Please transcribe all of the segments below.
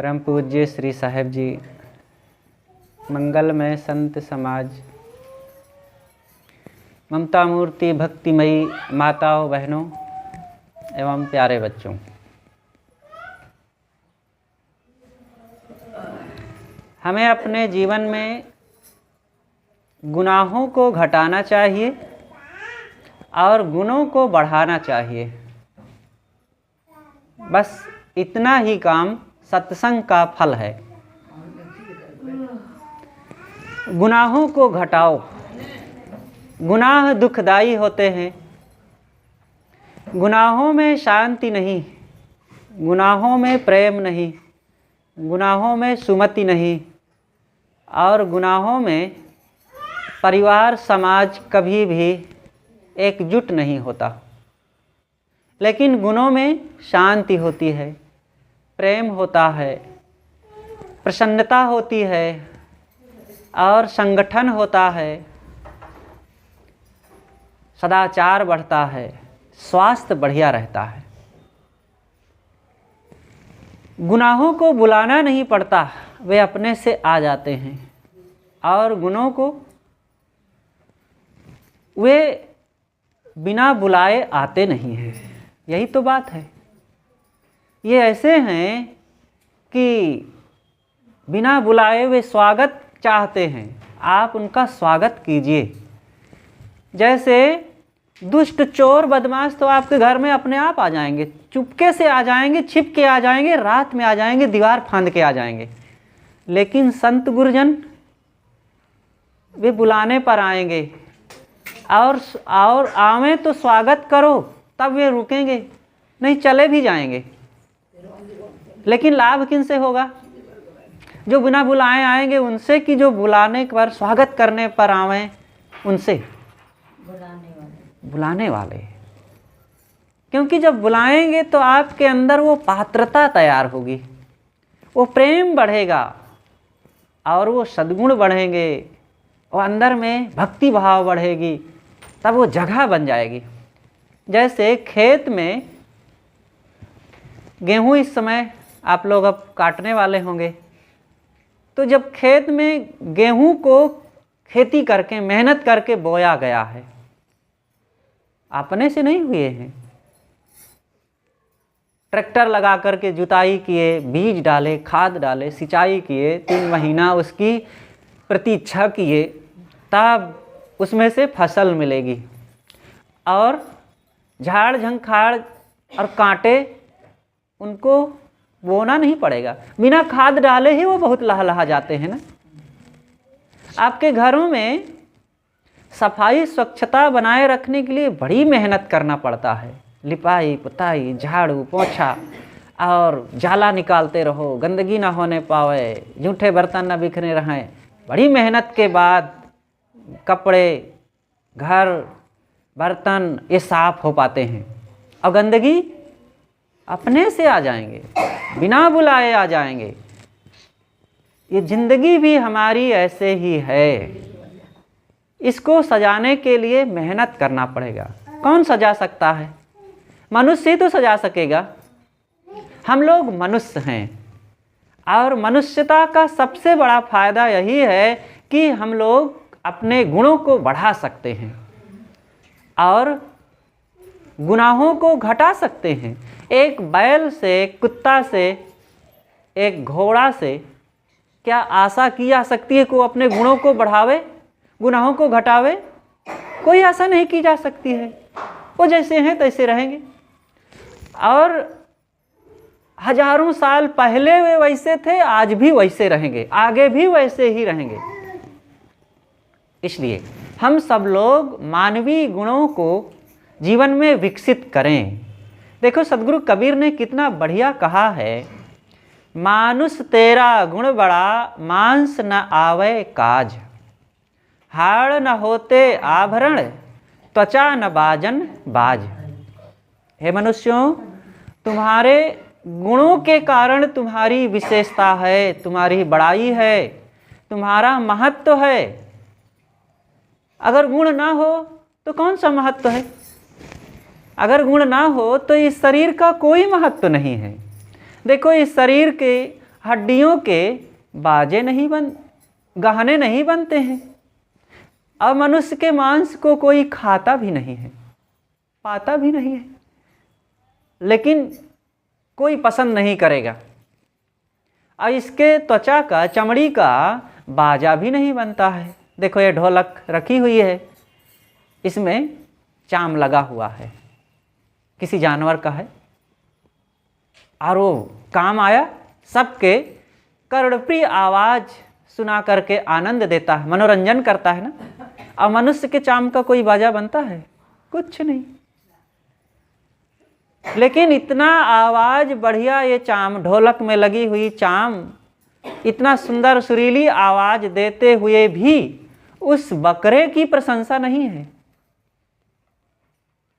परम पूज्य श्री साहेब जी, मंगलमय संत समाज, ममता मूर्ति भक्तिमयी माताओं बहनों एवं प्यारे बच्चों, हमें अपने जीवन में गुनाहों को घटाना चाहिए और गुणों को बढ़ाना चाहिए। बस इतना ही काम सत्संग का फल है। गुनाहों को घटाओ। गुनाह दुखदाई होते हैं। गुनाहों में शांति नहीं, गुनाहों में प्रेम नहीं, गुनाहों में सुमति नहीं और गुनाहों में परिवार समाज कभी भी एकजुट नहीं होता। लेकिन गुणों में शांति होती है, प्रेम होता है, प्रसन्नता होती है और संगठन होता है, सदाचार बढ़ता है, स्वास्थ्य बढ़िया रहता है। गुनाहों को बुलाना नहीं पड़ता, वे अपने से आ जाते हैं और गुणों को वे बिना बुलाए आते नहीं हैं। यही तो बात है। ये ऐसे हैं कि बिना बुलाए वे स्वागत चाहते हैं, आप उनका स्वागत कीजिए। जैसे दुष्ट चोर बदमाश तो आपके घर में अपने आप आ जाएंगे, चुपके से आ जाएंगे, छिप के आ जाएंगे, रात में आ जाएंगे, दीवार फांद के आ जाएंगे। लेकिन संत गुरुजन वे बुलाने पर आएंगे और आवें तो स्वागत करो, तब वे रुकेंगे, नहीं चले भी जाएंगे। लेकिन लाभ किन से होगा? जो बिना बुलाए आएंगे उनसे, कि जो बुलाने पर स्वागत करने पर आवें उनसे? बुलाने वाले। क्योंकि जब बुलाएंगे तो आपके अंदर वो पात्रता तैयार होगी, वो प्रेम बढ़ेगा और वो सद्गुण बढ़ेंगे और अंदर में भक्ति भाव बढ़ेगी, तब वो जगह बन जाएगी। जैसे खेत में गेहूं इस समय आप लोग अब काटने वाले होंगे, तो जब खेत में गेहूं को खेती करके मेहनत करके बोया गया है, अपने से नहीं हुए हैं। ट्रैक्टर लगा करके जुताई किए, बीज डाले, खाद डाले, सिंचाई किए, 3 महीना उसकी प्रतीक्षा किए, तब उसमें से फसल मिलेगी। और झाड़ झंखाड़ और कांटे उनको बोना नहीं पड़ेगा, बिना खाद डाले ही वो बहुत लहलहा जाते हैं ना। आपके घरों में सफाई स्वच्छता बनाए रखने के लिए बड़ी मेहनत करना पड़ता है। लिपाई पुताई, झाड़ू पोछा और जाला निकालते रहो, गंदगी ना होने पावे, जूठे बर्तन ना बिखरे रहें। बड़ी मेहनत के बाद कपड़े, घर, बर्तन ये साफ हो पाते हैं। और गंदगी अपने से आ जाएंगे, बिना बुलाए आ जाएंगे। ये जिंदगी भी हमारी ऐसे ही है। इसको सजाने के लिए मेहनत करना पड़ेगा। कौन सजा सकता है? मनुष्य ही तो सजा सकेगा। हम लोग मनुष्य हैं और मनुष्यता का सबसे बड़ा फायदा यही है कि हम लोग अपने गुणों को बढ़ा सकते हैं और गुनाहों को घटा सकते हैं। एक बैल से, कुत्ता से, एक घोड़ा से क्या आशा की जा सकती है कि वो अपने गुणों को बढ़ावे, गुनाहों को घटावे? कोई आशा नहीं की जा सकती है। वो जैसे हैं तैसे रहेंगे और हजारों साल पहले वे वैसे थे, आज भी वैसे रहेंगे, आगे भी वैसे ही रहेंगे। इसलिए हम सब लोग मानवीय गुणों को जीवन में विकसित करें। देखो सदगुरु कबीर ने कितना बढ़िया कहा है, मानुष तेरा गुण बड़ा, मांस न आवे काज, हाड़ न होते आभरण, त्वचा न बाजन बाज। हे मनुष्यों, तुम्हारे गुणों के कारण तुम्हारी विशेषता है, तुम्हारी बड़ाई है, तुम्हारा महत्व है। अगर गुण ना हो तो कौन सा महत्व है? अगर गुण ना हो तो इस शरीर का कोई महत्व नहीं है। देखो इस शरीर के हड्डियों के बाजे नहीं गहने नहीं बनते हैं। अब मनुष्य के मांस को कोई खाता भी नहीं है, पाता भी नहीं है, लेकिन कोई पसंद नहीं करेगा। और इसके त्वचा का, चमड़ी का बाजा भी नहीं बनता है। देखो ये ढोलक रखी हुई है, इसमें चाम लगा हुआ है, किसी जानवर का है, और वो काम आया, सबके कर्णप्रिय आवाज़ सुना करके आनंद देता है, मनोरंजन करता है ना। और मनुष्य के चाम का कोई बाजा बनता है? कुछ नहीं। लेकिन इतना आवाज़ बढ़िया ये चाम, ढोलक में लगी हुई चाम इतना सुंदर सुरीली आवाज़ देते हुए भी उस बकरे की प्रशंसा नहीं है,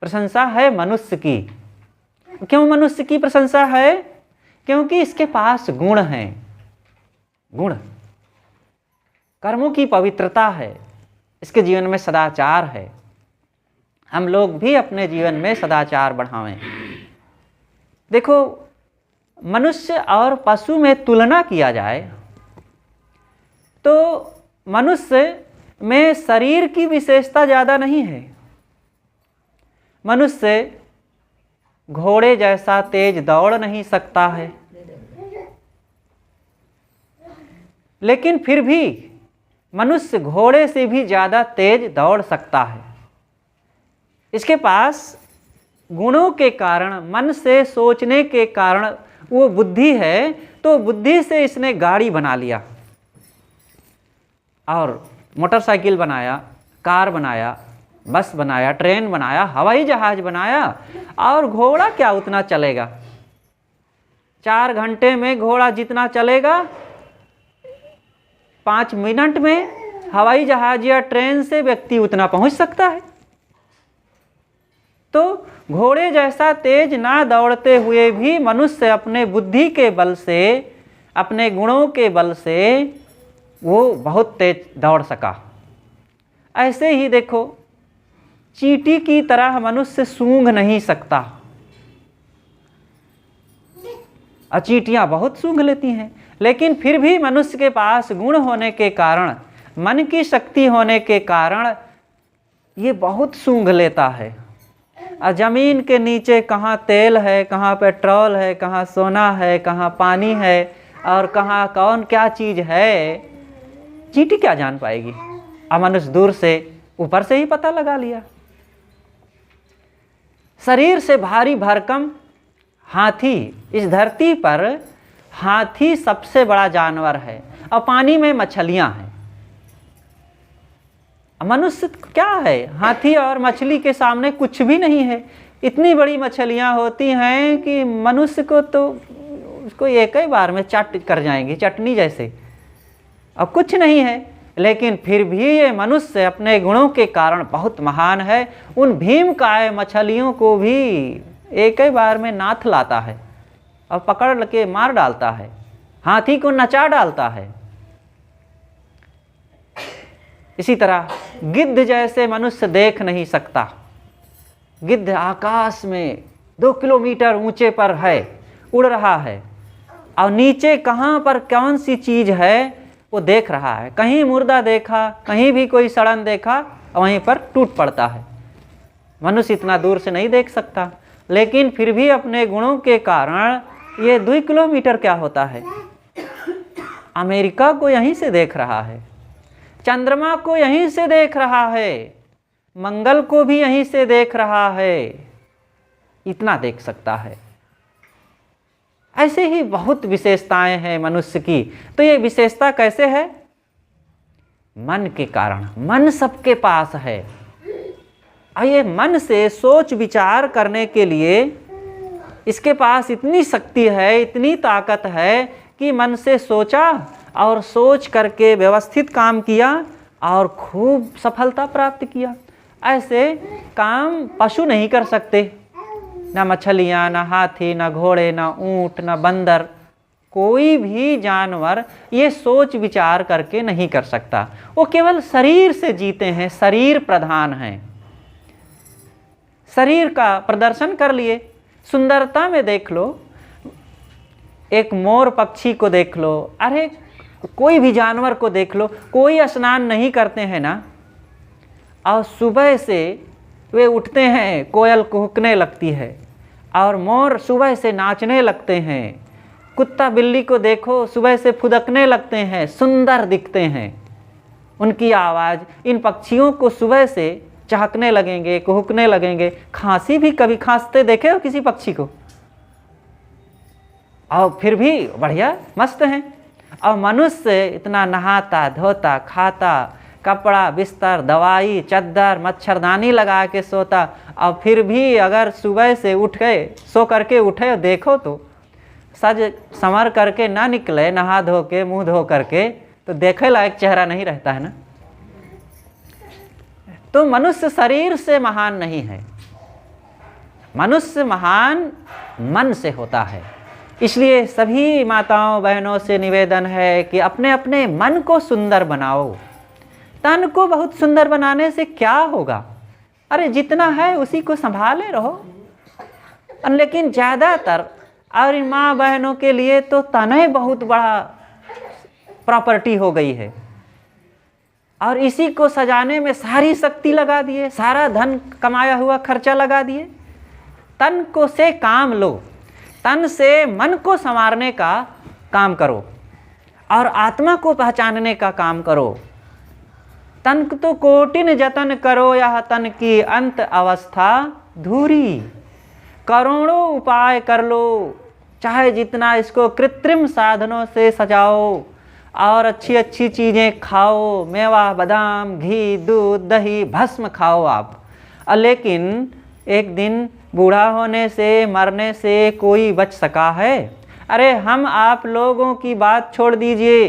प्रशंसा है मनुष्य की। क्यों मनुष्य की प्रशंसा है? क्योंकि इसके पास गुण हैं, गुण, कर्मों की पवित्रता है, इसके जीवन में सदाचार है। हम लोग भी अपने जीवन में सदाचार बढ़ावें। देखो, मनुष्य और पशु में तुलना किया जाए तो मनुष्य में शरीर की विशेषता ज़्यादा नहीं है। मनुष्य घोड़े जैसा तेज दौड़ नहीं सकता है, लेकिन फिर भी मनुष्य घोड़े से भी ज़्यादा तेज दौड़ सकता है। इसके पास गुणों के कारण, मन से सोचने के कारण वो बुद्धि है, तो बुद्धि से इसने गाड़ी बना लिया और मोटरसाइकिल बनाया, कार बनाया, बस बनाया, ट्रेन बनाया, हवाई जहाज बनाया। और घोड़ा क्या उतना चलेगा? 4 घंटे में घोड़ा जितना चलेगा 5 मिनट में हवाई जहाज या ट्रेन से व्यक्ति उतना पहुंच सकता है। तो घोड़े जैसा तेज ना दौड़ते हुए भी मनुष्य अपने बुद्धि के बल से, अपने गुणों के बल से वो बहुत तेज दौड़ सका। ऐसे ही देखो, चींटी की तरह मनुष्य सूंघ नहीं सकता, और चींटियां बहुत सूंघ लेती हैं, लेकिन फिर भी मनुष्य के पास गुण होने के कारण, मन की शक्ति होने के कारण ये बहुत सूंघ लेता है। और ज़मीन के नीचे कहाँ तेल है, कहाँ पेट्रोल है, कहाँ सोना है, कहाँ पानी है, और कहाँ कौन क्या चीज़ है, चींटी क्या जान पाएगी? और मनुष्य दूर से, ऊपर से ही पता लगा लिया। शरीर से भारी भरकम हाथी, इस धरती पर हाथी सबसे बड़ा जानवर है, और पानी में मछलियां हैं। मनुष्य क्या है? हाथी और मछली के सामने कुछ भी नहीं है। इतनी बड़ी मछलियां होती हैं कि मनुष्य को तो उसको एक ही बार में चाट कर जाएंगी, चटनी जैसे, अब कुछ नहीं है। लेकिन फिर भी ये मनुष्य अपने गुणों के कारण बहुत महान है। उन भीमकाय मछलियों को भी एक ही बार में नाथ लाता है और पकड़ के मार डालता है, हाथी को नचा डालता है। इसी तरह गिद्ध जैसे मनुष्य देख नहीं सकता। गिद्ध आकाश में 2 किलोमीटर ऊंचे पर है, उड़ रहा है, और नीचे कहाँ पर कौन सी चीज़ है वो देख रहा है। कहीं मुर्दा देखा, कहीं भी कोई सड़न देखा, वहीं पर टूट पड़ता है। मनुष्य इतना दूर से नहीं देख सकता, लेकिन फिर भी अपने गुणों के कारण ये 2 किलोमीटर क्या होता है, अमेरिका को यहीं से देख रहा है, चंद्रमा को यहीं से देख रहा है, मंगल को भी यहीं से देख रहा है, इतना देख सकता है। ऐसे ही बहुत विशेषताएं हैं मनुष्य की। तो ये विशेषता कैसे है? मन के कारण। मन सबके पास है, और ये मन से सोच विचार करने के लिए इसके पास इतनी शक्ति है, इतनी ताकत है कि मन से सोचा और सोच करके व्यवस्थित काम किया और खूब सफलता प्राप्त किया। ऐसे काम पशु नहीं कर सकते, ना मछलियाँ, ना हाथी, ना घोड़े, ना ऊँट, ना बंदर, कोई भी जानवर ये सोच विचार करके नहीं कर सकता। वो केवल शरीर से जीते हैं, शरीर प्रधान हैं, शरीर का प्रदर्शन कर लिए। सुंदरता में देख लो, एक मोर पक्षी को देख लो, अरे कोई भी जानवर को देख लो, कोई स्नान नहीं करते हैं ना, और सुबह से वे उठते हैं, कोयल कुहकने लगती है और मोर सुबह से नाचने लगते हैं। कुत्ता बिल्ली को देखो, सुबह से फुदकने लगते हैं, सुंदर दिखते हैं उनकी आवाज़। इन पक्षियों को सुबह से चहकने लगेंगे, कुहकने लगेंगे। खांसी भी कभी खांसते देखे हो किसी पक्षी को? और फिर भी बढ़िया मस्त हैं। और मनुष्य इतना नहाता धोता खाता, कपड़ा बिस्तर दवाई चद्दर मच्छरदानी लगा के सोता, और फिर भी अगर सुबह से उठ गए, सो करके उठे, देखो तो सज संवर करके ना निकले, नहा धो के मुँह धो करके, तो देखे लायक चेहरा नहीं रहता है ना। तो मनुष्य शरीर से महान नहीं है, मनुष्य महान मन से होता है। इसलिए सभी माताओं बहनों से निवेदन है कि अपने अपने मन को सुंदर बनाओ। तन को बहुत सुंदर बनाने से क्या होगा? अरे जितना है उसी को संभाले रहो। लेकिन ज़्यादातर और इन माँ बहनों के लिए तो तन ही बहुत बड़ा प्रॉपर्टी हो गई है, और इसी को सजाने में सारी शक्ति लगा दिए, सारा धन कमाया हुआ खर्चा लगा दिए। तन को से काम लो, तन से मन को संवारने का काम करो और आत्मा को पहचानने का काम करो। तन तो कोटिन जतन करो, यह तन की अंत अवस्था धूरी। करोड़ों उपाय कर लो, चाहे जितना इसको कृत्रिम साधनों से सजाओ और अच्छी अच्छी चीज़ें खाओ, मेवा बादाम घी दूध दही भस्म खाओ आप, लेकिन एक दिन बूढ़ा होने से मरने से कोई बच सका है? अरे हम आप लोगों की बात छोड़ दीजिए,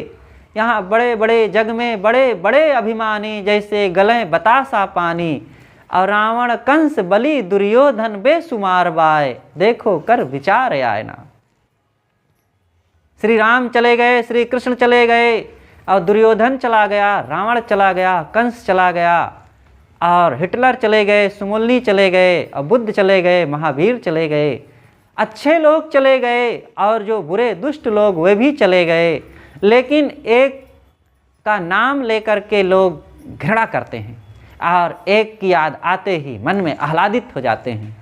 यहाँ बड़े बड़े जग में बड़े बड़े अभिमानी जैसे गलें बतासा पानी, और रावण कंस बलि दुर्योधन बेसुमार बाय, देखो कर विचार आए ना। श्री राम चले गए, श्री कृष्ण चले गए, और दुर्योधन चला गया, रावण चला गया, कंस चला गया, और हिटलर चले गए, सुमुलनी चले गए, और बुद्ध चले गए, महावीर चले गए, अच्छे लोग चले गए, और जो बुरे दुष्ट लोग वे भी चले गए। लेकिन एक का नाम लेकर के लोग घृणा करते हैं और एक की याद आते ही मन में आह्लादित हो जाते हैं।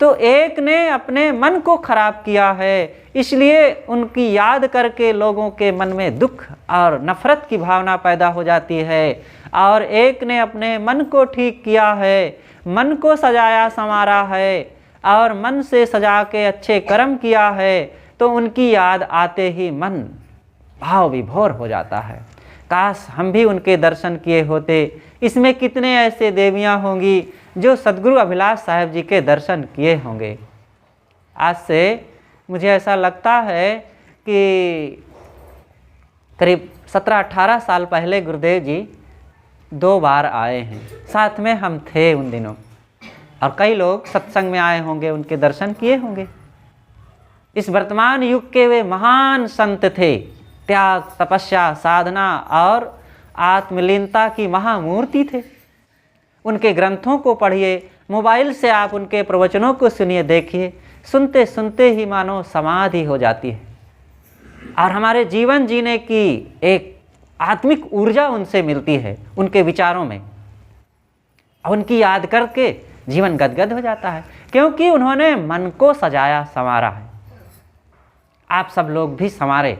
तो एक ने अपने मन को खराब किया है, इसलिए उनकी याद करके लोगों के मन में दुख और नफरत की भावना पैदा हो जाती है। और एक ने अपने मन को ठीक किया है, मन को सजाया संवारा है और मन से सजा के अच्छे कर्म किया है, तो उनकी याद आते ही मन भाव विभोर हो जाता है। काश हम भी उनके दर्शन किए होते। इसमें कितने ऐसे देवियां होंगी जो सद्गुरु अभिलाष साहेब जी के दर्शन किए होंगे। आज से मुझे ऐसा लगता है कि करीब 17-18 साल पहले गुरुदेव जी 2 बार आए हैं, साथ में हम थे उन दिनों, और कई लोग सत्संग में आए होंगे, उनके दर्शन किए होंगे। इस वर्तमान युग के वे महान संत थे, त्याग तपस्या साधना और आत्मलीनता की महामूर्ति थे। उनके ग्रंथों को पढ़िए, मोबाइल से आप उनके प्रवचनों को सुनिए, देखिए, सुनते सुनते ही मानो समाधि हो जाती है, और हमारे जीवन जीने की एक आत्मिक ऊर्जा उनसे मिलती है, उनके विचारों में, और उनकी याद करके जीवन गदगद हो जाता है, क्योंकि उन्होंने मन को सजाया संवारा है। आप सब लोग भी संवारे।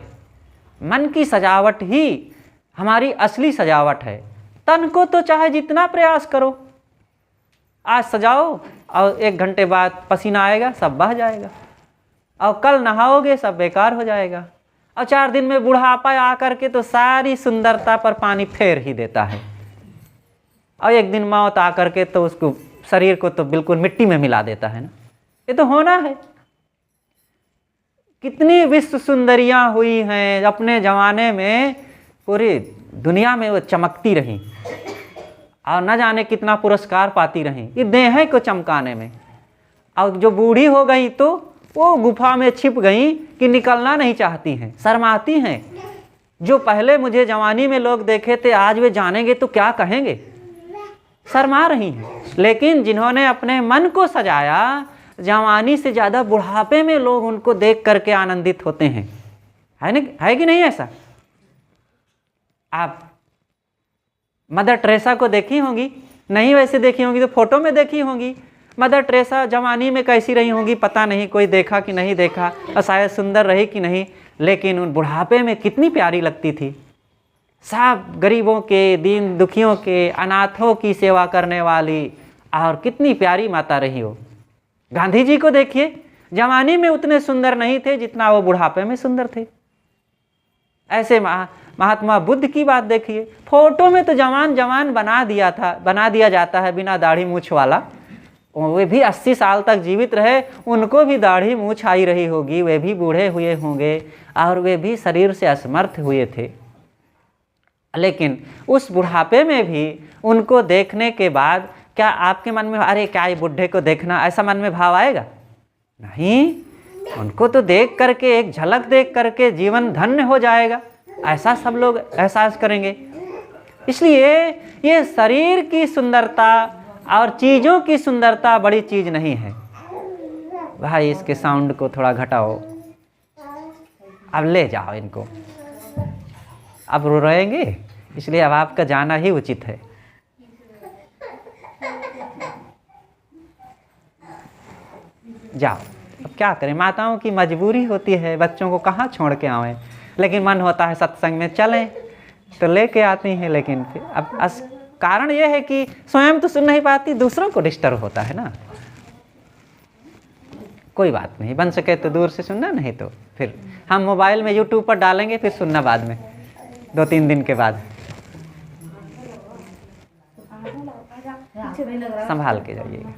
मन की सजावट ही हमारी असली सजावट है। तन को तो चाहे जितना प्रयास करो, आज सजाओ और 1 घंटे बाद पसीना आएगा, सब बह जाएगा, और कल नहाओगे सब बेकार हो जाएगा, और 4 दिन में बुढ़ापा आकर के तो सारी सुंदरता पर पानी फेर ही देता है, और एक दिन मौत आकर के तो उसको शरीर को तो बिल्कुल मिट्टी में मिला देता है ना। ये तो होना है। कितनी विश्व सुंदरियां हुई हैं अपने ज़माने में, पूरी दुनिया में वो चमकती रहीं, और न जाने कितना पुरस्कार पाती रहीं ये देह को चमकाने में। और जो बूढ़ी हो गई तो वो गुफा में छिप गई कि निकलना नहीं चाहती हैं, शर्माती हैं। जो पहले मुझे जवानी में लोग देखे थे, आज वे जानेंगे तो क्या कहेंगे, शर्मा रही हैं। लेकिन जिन्होंने अपने मन को सजाया, जवानी से ज़्यादा बुढ़ापे में लोग उनको देख करके आनंदित होते हैं, है ना, है कि नहीं ऐसा? आप मदर टेरेसा को देखी होंगी, नहीं वैसे देखी होंगी तो फोटो में देखी होंगी। मदर टेरेसा जवानी में कैसी रही होंगी पता नहीं, कोई देखा कि नहीं देखा, और शायद सुंदर रही कि नहीं, लेकिन उन बुढ़ापे में कितनी प्यारी लगती थी। सब गरीबों के, दीन दुखियों के, अनाथों की सेवा करने वाली, और कितनी प्यारी माता रही हो। गांधी जी को देखिए, जवानी में उतने सुंदर नहीं थे जितना वो बुढ़ापे में सुंदर थे। ऐसे महात्मा बुद्ध की बात देखिए, फोटो में तो जवान जवान बना दिया जाता है बिना दाढ़ी मूछ वाला। वे भी 80 साल तक जीवित रहे, उनको भी दाढ़ी मूछ आई रही होगी, वे भी बूढ़े हुए होंगे और वे भी शरीर से असमर्थ हुए थे। लेकिन उस बुढ़ापे में भी उनको देखने के बाद क्या आपके मन में अरे क्या ये बुढ़े को देखना, ऐसा मन में भाव आएगा? नहीं, उनको तो देख करके, एक झलक देख करके जीवन धन्य हो जाएगा, ऐसा सब लोग एहसास करेंगे। इसलिए ये शरीर की सुंदरता और चीज़ों की सुंदरता बड़ी चीज़ नहीं है। भाई इसके साउंड को थोड़ा घटाओ, अब ले जाओ इनको, अब रो रहेंगे, इसलिए अब आपका जाना ही उचित है। जाओ, अब क्या करें, माताओं की मजबूरी होती है, बच्चों को कहाँ छोड़ के आवें, लेकिन मन होता है सत्संग में चलें तो लेके आती हैं। लेकिन फिर अब कारण यह है कि स्वयं तो सुन नहीं पाती, दूसरों को डिस्टर्ब होता है ना। कोई बात नहीं, बन सके तो दूर से सुनना, नहीं तो फिर हम मोबाइल में यूट्यूब पर डालेंगे, फिर सुनना बाद में 2-3 दिन के बाद। संभाल के जाइएगा।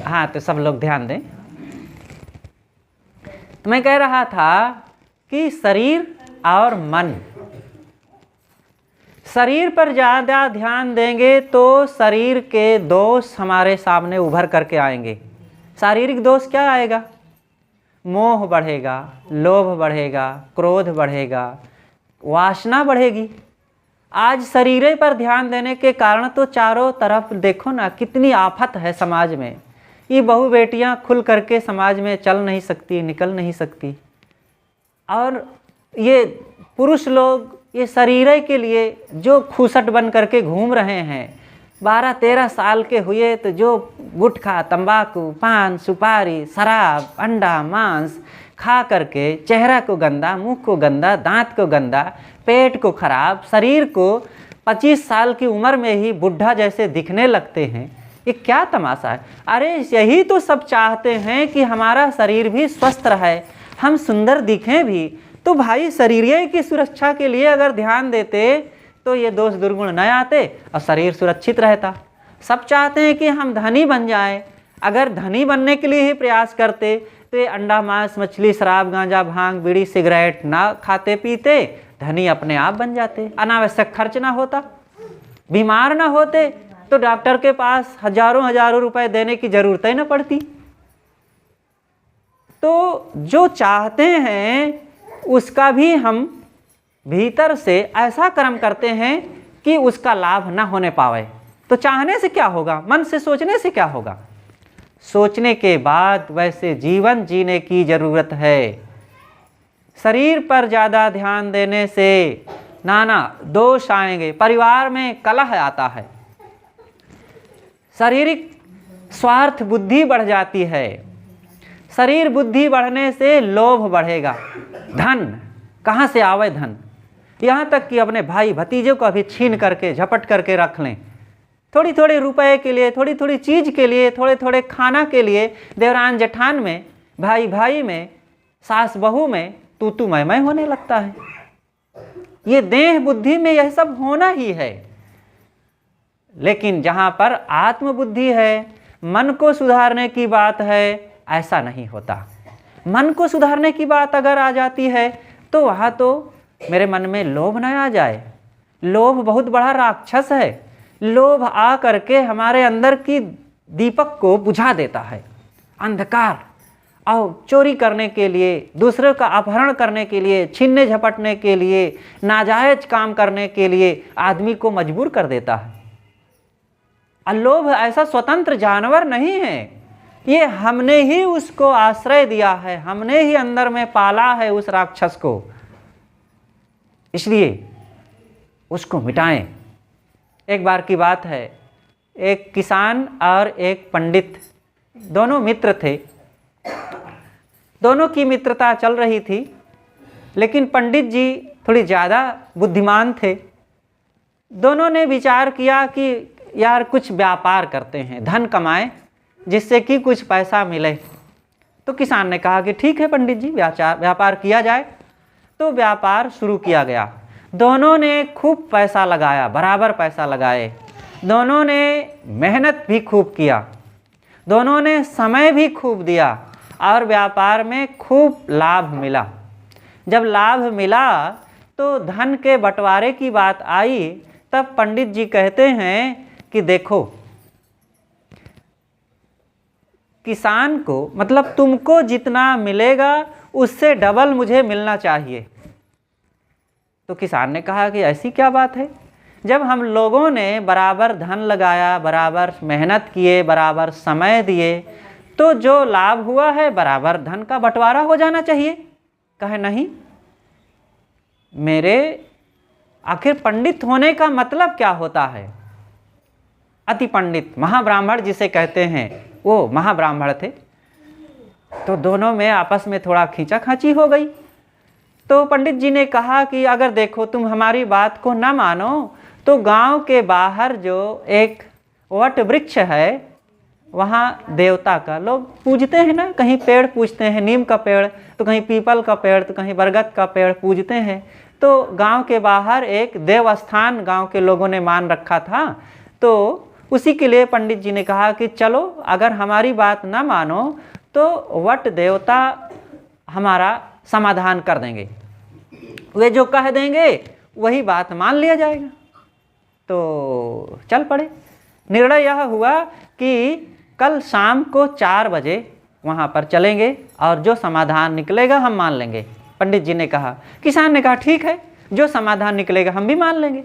हाँ, तो सब लोग ध्यान दें। तो मैं कह रहा था कि शरीर और मन, शरीर पर ज़्यादा ध्यान देंगे तो शरीर के दोष हमारे सामने उभर करके आएंगे। शारीरिक दोष क्या आएगा? मोह बढ़ेगा, लोभ बढ़ेगा, क्रोध बढ़ेगा, वासना बढ़ेगी। आज शरीर पर ध्यान देने के कारण तो चारों तरफ देखो ना कितनी आफत है समाज में। ये बहू बेटियां खुल करके समाज में चल नहीं सकती, निकल नहीं सकती, और ये पुरुष लोग ये शरीर के लिए जो खूसट बन करके घूम रहे हैं, 12-13 साल के हुए तो जो गुटखा, तंबाकू, पान, सुपारी, शराब, अंडा, मांस खा करके चेहरा को गंदा, मुंह को गंदा, दांत को गंदा, पेट को खराब, शरीर को 25 साल की उम्र में ही बुढ़ा जैसे दिखने लगते हैं। ये क्या तमाशा है? अरे यही तो सब चाहते हैं कि हमारा शरीर भी स्वस्थ रहे, हम सुंदर दिखें भी। तो भाई शरीर की सुरक्षा के लिए अगर ध्यान देते तो ये दोष दुर्गुण न आते और शरीर सुरक्षित रहता। सब चाहते हैं कि हम धनी बन जाएं। अगर धनी बनने के लिए ही प्रयास करते तो ये अंडा, मांस, मछली, शराब, गांजा, भांग, बीड़ी, सिगरेट ना खाते पीते, धनी अपने आप बन जाते, अनावश्यक खर्च ना होता, बीमार ना होते तो डॉक्टर के पास हजारों रुपए देने की जरूरत ही ना पड़ती। तो जो चाहते हैं उसका भी हम भीतर से ऐसा कर्म करते हैं कि उसका लाभ ना होने पावे। तो चाहने से क्या होगा? मन से सोचने से क्या होगा? सोचने के बाद वैसे जीवन जीने की जरूरत है। शरीर पर ज़्यादा ध्यान देने से नाना दोष आएंगे, परिवार में कलह आता है, शारीरिक स्वार्थ बुद्धि बढ़ जाती है। शरीर बुद्धि बढ़ने से लोभ बढ़ेगा। धन कहाँ से आवे? धन यहाँ तक कि अपने भाई भतीजे को अभी छीन करके झपट करके रख लें, थोड़ी थोड़ी रुपए के लिए, थोड़ी थोड़ी चीज़ के लिए, थोड़े थोड़े खाना के लिए, देवरान जेठान में, भाई भाई में, सास बहू में तू मैं होने लगता है। ये देह बुद्धि में यह सब होना ही है। लेकिन जहाँ पर आत्मबुद्धि है, मन को सुधारने की बात है, ऐसा नहीं होता। मन को सुधारने की बात अगर आ जाती है तो वहाँ तो मेरे मन में लोभ न आ जाए। लोभ बहुत बड़ा राक्षस है। लोभ आ करके हमारे अंदर की दीपक को बुझा देता है, अंधकार, और चोरी करने के लिए, दूसरे का अपहरण करने के लिए, छीनने झपटने के लिए, नाजायज काम करने के लिए आदमी को मजबूर कर देता है। और लोभ ऐसा स्वतंत्र जानवर नहीं है, ये हमने ही उसको आश्रय दिया है, हमने ही अंदर में पाला है उस राक्षस को, इसलिए उसको मिटाएं। एक बार की बात है, एक किसान और एक पंडित दोनों मित्र थे। दोनों की मित्रता चल रही थी, लेकिन पंडित जी थोड़ी ज़्यादा बुद्धिमान थे। दोनों ने विचार किया कि यार कुछ व्यापार करते हैं, धन कमाएं जिससे कि कुछ पैसा मिले। तो किसान ने कहा कि ठीक है पंडित जी, व्यापार किया जाए। तो व्यापार शुरू किया गया। दोनों ने खूब पैसा लगाया, बराबर पैसा लगाए। दोनों ने मेहनत भी खूब किया, दोनों ने समय भी खूब दिया और व्यापार में खूब लाभ मिला। जब लाभ मिला तो धन के बंटवारे की बात आई, तब पंडित जी कहते हैं कि देखो, किसान को मतलब तुमको जितना मिलेगा उससे डबल मुझे मिलना चाहिए। तो किसान ने कहा कि ऐसी क्या बात है, जब हम लोगों ने बराबर धन लगाया, बराबर मेहनत किए, बराबर समय दिए, तो जो लाभ हुआ है बराबर धन का बंटवारा हो जाना चाहिए। कहे नहीं, मेरे आखिर पंडित होने का मतलब क्या होता है। अति पंडित महाब्राह्मण जिसे कहते हैं, वो महाब्राह्मण थे। तो दोनों में आपस में थोड़ा खींचाखांची हो गई। तो पंडित जी ने कहा कि अगर देखो तुम हमारी बात को ना मानो तो गांव के बाहर जो एक वट वृक्ष है, वहाँ देवता का लोग पूजते हैं ना, कहीं पेड़ पूजते हैं, नीम का पेड़, तो कहीं पीपल का पेड़, तो कहीं बरगद का पेड़ पूजते हैं। तो गांव के बाहर एक देवस्थान गांव के लोगों ने मान रखा था। तो उसी के लिए पंडित जी ने कहा कि चलो, अगर हमारी बात ना मानो तो वट देवता हमारा समाधान कर देंगे, वे जो कह देंगे वही बात मान लिया जाएगा। तो चल पड़े। निर्णय यह हुआ कि कल शाम को 4 बजे वहाँ पर चलेंगे और जो समाधान निकलेगा हम मान लेंगे। पंडित जी ने कहा। किसान ने कहा ठीक है, जो समाधान निकलेगा हम भी मान लेंगे।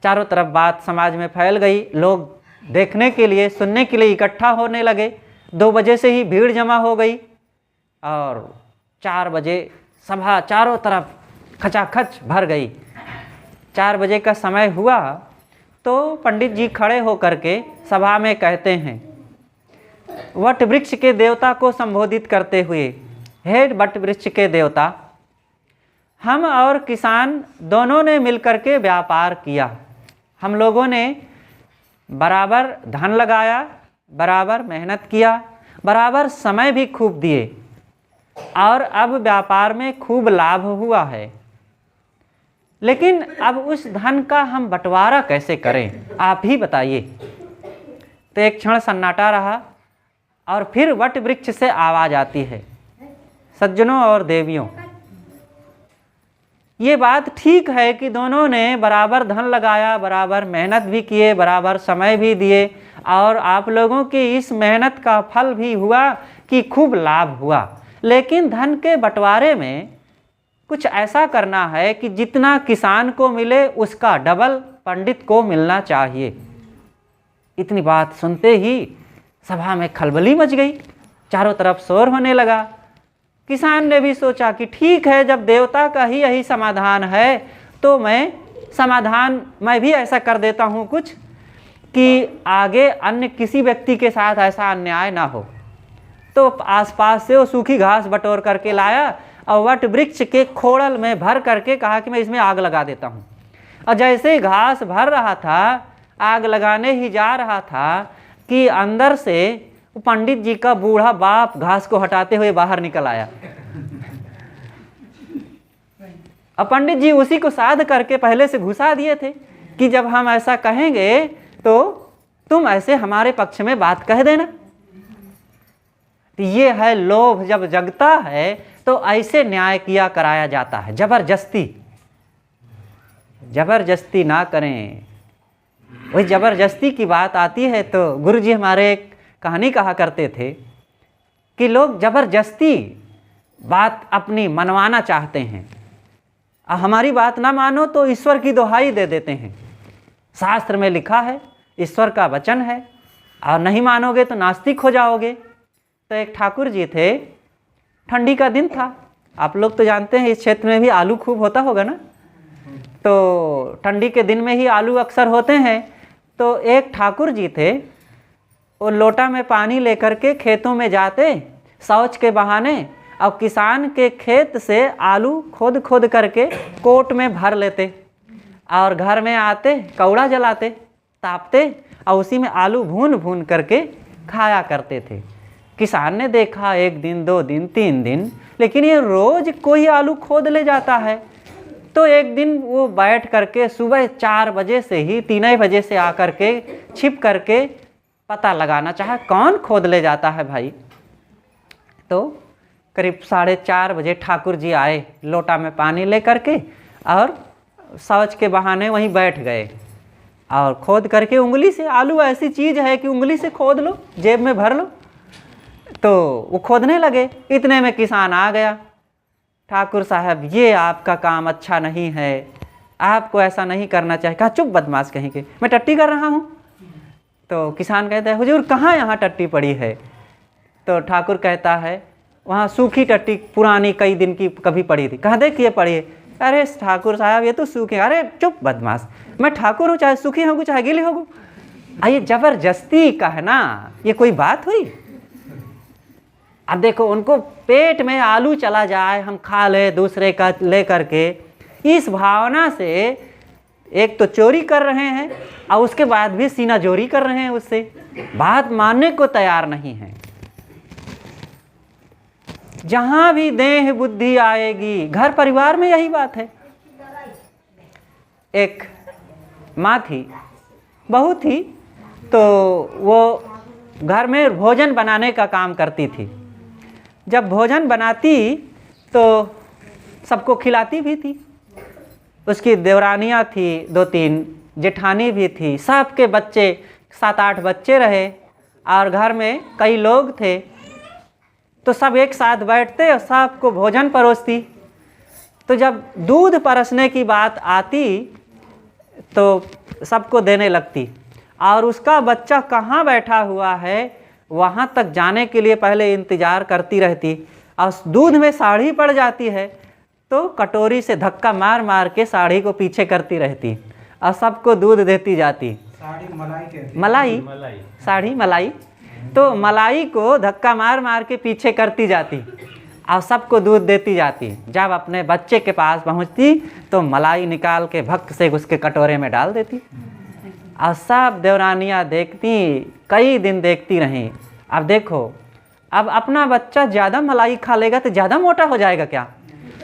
चारों तरफ बात समाज में फैल गई, लोग देखने के लिए, सुनने के लिए इकट्ठा होने लगे। 2 बजे से ही भीड़ जमा हो गई और 4 बजे सभा चारों तरफ खचाखच भर गई। 4 बजे का समय हुआ तो पंडित जी खड़े होकर के सभा में कहते हैं, वट वृक्ष के देवता को संबोधित करते हुए, हे वट वृक्ष के देवता, हम और किसान दोनों ने मिलकर के व्यापार किया। हम लोगों ने बराबर धन लगाया, बराबर मेहनत किया, बराबर समय भी खूब दिए और अब व्यापार में खूब लाभ हुआ है। लेकिन अब उस धन का हम बंटवारा कैसे करें, आप ही बताइए। तो एक क्षण सन्नाटा रहा और फिर वट वृक्ष से आवाज़ आती है, सज्जनों और देवियों, ये बात ठीक है कि दोनों ने बराबर धन लगाया, बराबर मेहनत भी किए, बराबर समय भी दिए और आप लोगों की इस मेहनत का फल भी हुआ कि खूब लाभ हुआ। लेकिन धन के बंटवारे में कुछ ऐसा करना है कि जितना किसान को मिले उसका डबल पंडित को मिलना चाहिए। इतनी बात सुनते ही सभा में खलबली मच गई, चारों तरफ शोर होने लगा। किसान ने भी सोचा कि ठीक है, जब देवता का ही यही समाधान है तो मैं भी ऐसा कर देता हूँ कुछ कि आगे अन्य किसी व्यक्ति के साथ ऐसा अन्याय ना हो। तो आसपास से वो सूखी घास बटोर करके लाया और वट वृक्ष के खोड़ल में भर करके कहा कि मैं इसमें आग लगा देता हूँ। और जैसे ही घास भर रहा था, आग लगाने ही जा रहा था कि अंदर से पंडित जी का बूढ़ा बाप घास को हटाते हुए बाहर निकल आया। और पंडित जी उसी को साध करके पहले से घुसा दिए थे कि जब हम ऐसा कहेंगे तो तुम ऐसे हमारे पक्ष में बात कह देना। ये है लोभ, जब जगता है तो ऐसे न्याय किया कराया जाता है। जबरदस्ती ना करें। वही जबरदस्ती की बात आती है तो गुरुजी हमारे एक कहानी कहा करते थे कि लोग ज़बरदस्ती बात अपनी मनवाना चाहते हैं। हमारी बात ना मानो तो ईश्वर की दुहाई दे देते हैं। शास्त्र में लिखा है, ईश्वर का वचन है, और नहीं मानोगे तो नास्तिक हो जाओगे। तो एक ठाकुर जी थे, ठंडी का दिन था, आप लोग तो जानते हैं इस क्षेत्र में भी आलू खूब होता होगा ना, तो ठंडी के दिन में ही आलू अक्सर होते हैं। तो एक ठाकुर जी थे, वो लोटा में पानी लेकर के खेतों में जाते शौच के बहाने, और किसान के खेत से आलू खोद खोद करके कोट में भर लेते, और घर में आते कौड़ा जलाते, तापते, और उसी में आलू भून भून करके खाया करते थे। किसान ने देखा 1 दिन 2 दिन 3 दिन, लेकिन ये रोज़ कोई आलू खोद ले जाता है। तो एक दिन वो बैठ करके सुबह 4 बजे से ही 3 बजे से आकर के छिप करके पता लगाना चाहा कौन खोद ले जाता है भाई। तो करीब 4:30 बजे ठाकुर जी आए लोटा में पानी ले करके, और शौच के बहाने वहीं बैठ गए, और खोद करके उंगली से, आलू ऐसी चीज़ है कि उंगली से खोद लो, जेब में भर लो, तो वो खोदने लगे। इतने में किसान आ गया, ठाकुर साहब ये आपका काम अच्छा नहीं है, आपको ऐसा नहीं करना चाहिए। कहा चुप बदमाश कहीं के, मैं टट्टी कर रहा हूँ। तो किसान कहता है हुजूर कहाँ यहाँ टट्टी पड़ी है? तो ठाकुर कहता है वहाँ सूखी टट्टी पुरानी कई दिन की कभी पड़ी थी। कहाँ देखिए पड़ी है। अरे ठाकुर साहब ये तो सूखी। अरे चुप बदमाश, मैं ठाकुर हूँ, चाहे सूखी होगू चाहे गीली होगू। ये जबरदस्ती कहना ये कोई बात हुई? अब देखो उनको पेट में आलू चला जाए, हम खा ले दूसरे का ले करके, इस भावना से एक तो चोरी कर रहे हैं और उसके बाद भी सीना जोरी कर रहे हैं, उससे बात मानने को तैयार नहीं है। जहां भी देह बुद्धि आएगी, घर परिवार में यही बात है। एक माँ थी, बहू थी, तो वो घर में भोजन बनाने का काम करती थी। जब भोजन बनाती तो सबको खिलाती भी थी। उसकी देवरानियाँ थी 2-3, जेठानी भी थी, सबके बच्चे 7-8 बच्चे रहे, और घर में कई लोग थे, तो सब एक साथ बैठते और सबको भोजन परोसती। तो जब दूध परसने की बात आती तो सबको देने लगती, और उसका बच्चा कहाँ बैठा हुआ है वहाँ तक जाने के लिए पहले इंतज़ार करती रहती, और दूध में साड़ी पड़ जाती है तो कटोरी से धक्का मार मार के साड़ी को पीछे करती रहती, और सबको दूध देती जाती। साड़ी मलाई कहती, मलाई, साड़ी मलाई, तो मलाई को धक्का मार मार के पीछे करती जाती और सबको दूध देती जाती। जब अपने बच्चे के पास पहुंचती तो मलाई निकाल के भक्क से उसके कटोरे में डाल देती, और सब देवरानियाँ देखती, कई दिन देखती रहीं। अब देखो, अब अपना बच्चा ज़्यादा मलाई खा लेगा तो ज़्यादा मोटा हो जाएगा क्या?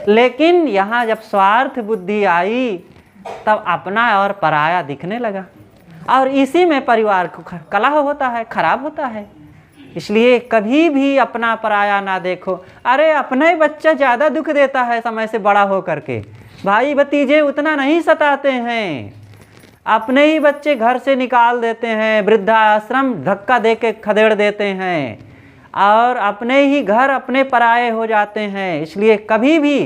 लेकिन यहाँ जब स्वार्थ बुद्धि आई तब अपना और पराया दिखने लगा, और इसी में परिवार को कलह होता है, खराब होता है। इसलिए कभी भी अपना पराया ना देखो। अरे अपना ही बच्चा ज़्यादा दुख देता है समय से बड़ा हो करके, भाई भतीजे उतना नहीं सताते हैं। अपने ही बच्चे घर से निकाल देते हैं, वृद्धाश्रम धक्का दे के खदेड़ देते हैं, और अपने ही घर अपने पराये हो जाते हैं। इसलिए कभी भी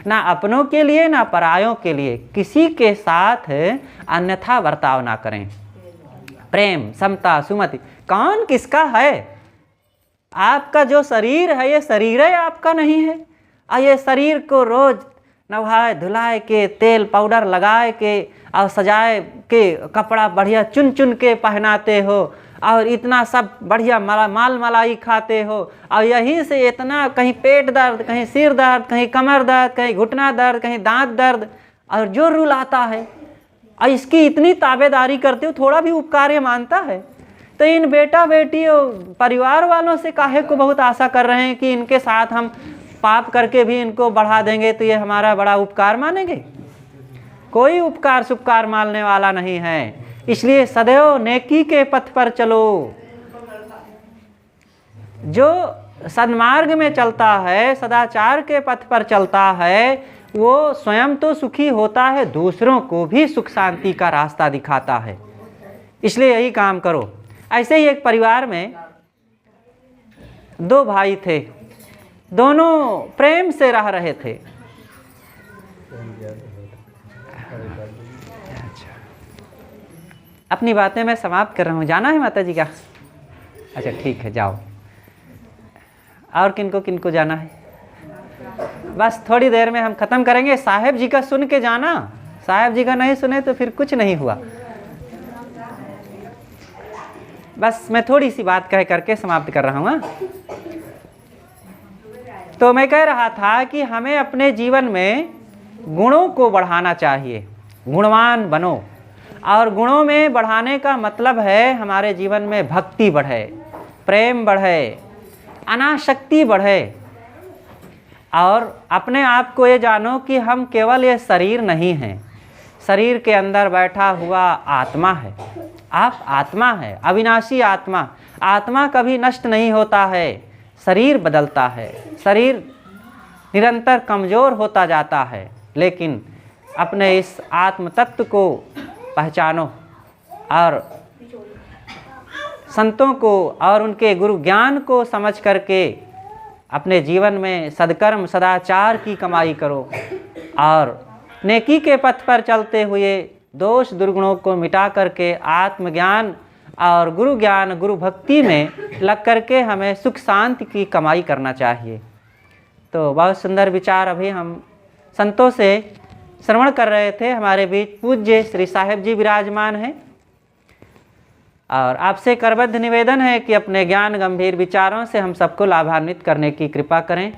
ना अपनों के लिए ना परायों के लिए किसी के साथ अन्यथा बर्ताव ना करें। प्रेम, समता, सुमति, कौन किसका है? आपका जो शरीर है ये शरीर है, आपका नहीं है। ये शरीर को रोज नहाए धुलाए के, तेल पाउडर लगाए के और सजाए के, कपड़ा बढ़िया चुन चुन के पहनाते हो, और इतना सब बढ़िया माल मलाई खाते हो, और यहीं से इतना कहीं पेट दर्द, कहीं सिर दर्द, कहीं कमर दर्द, कहीं घुटना दर्द, कहीं दांत दर्द, और जो रुलाता है, और इसकी इतनी ताबेदारी करते हो, थोड़ा भी उपकार ये मानता है? तो इन बेटा बेटी परिवार वालों से काहे को बहुत आशा कर रहे हैं कि इनके साथ हम पाप करके भी इनको बढ़ा देंगे तो ये हमारा बड़ा उपकार मानेंगे? कोई उपकार सुपकार मानने वाला नहीं है। इसलिए सदैव नेकी के पथ पर चलो। जो सन्मार्ग में चलता है, सदाचार के पथ पर चलता है, वो स्वयं तो सुखी होता है, दूसरों को भी सुख शांति का रास्ता दिखाता है। इसलिए यही काम करो। ऐसे ही एक परिवार में दो भाई थे, दोनों प्रेम से रह रहे थे। अपनी बातें मैं समाप्त कर रहा हूँ। जाना है माता जी का? अच्छा ठीक है, जाओ। और किनको किनको जाना है? बस थोड़ी देर में हम ख़त्म करेंगे। साहेब जी का सुन के जाना, साहेब जी का नहीं सुने तो फिर कुछ नहीं हुआ। बस मैं थोड़ी सी बात कह करके समाप्त कर रहा हूँ। तो मैं कह रहा था कि हमें अपने जीवन में गुणों को बढ़ाना चाहिए, गुणवान बनो। और गुणों में बढ़ाने का मतलब है हमारे जीवन में भक्ति बढ़े, प्रेम बढ़े, अनासक्ति बढ़े। और अपने आप को ये जानो कि हम केवल ये शरीर नहीं हैं, शरीर के अंदर बैठा हुआ आत्मा है। आप आत्मा है, अविनाशी आत्मा। आत्मा कभी नष्ट नहीं होता है, शरीर बदलता है, शरीर निरंतर कमज़ोर होता जाता है। लेकिन अपने इस आत्म तत्व को पहचानो और संतों को और उनके गुरु ज्ञान को समझ करके अपने जीवन में सद्कर्म सदाचार की कमाई करो और नेकी के पथ पर चलते हुए दोष दुर्गुणों को मिटा करके आत्मज्ञान और गुरु ज्ञान गुरु भक्ति में लग करके हमें सुख शांति की कमाई करना चाहिए। तो बहुत सुंदर विचार अभी हम संतों से श्रवण कर रहे थे। हमारे बीच पूज्य श्री साहेब जी विराजमान हैं और आपसे करबद्ध निवेदन है कि अपने ज्ञान गंभीर विचारों से हम सबको लाभान्वित करने की कृपा करें।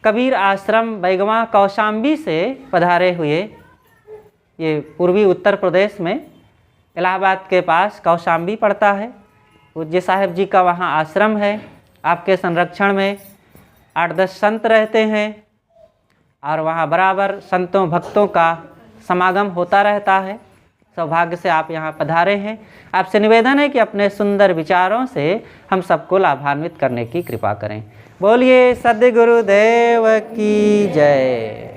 कबीर आश्रम बैगवा कौशाम्बी से पधारे हुए, ये पूर्वी उत्तर प्रदेश में इलाहाबाद के पास कौशाम्बी पड़ता है, पूज्य साहेब जी का वहाँ आश्रम है। आपके संरक्षण में 8-10 संत रहते हैं और वहाँ बराबर संतों भक्तों का समागम होता रहता है। सौभाग्य से आप यहाँ पधारे हैं। आपसे निवेदन है कि अपने सुंदर विचारों से हम सबको लाभान्वित करने की कृपा करें। बोलिए सद्गुरुदेव की जय।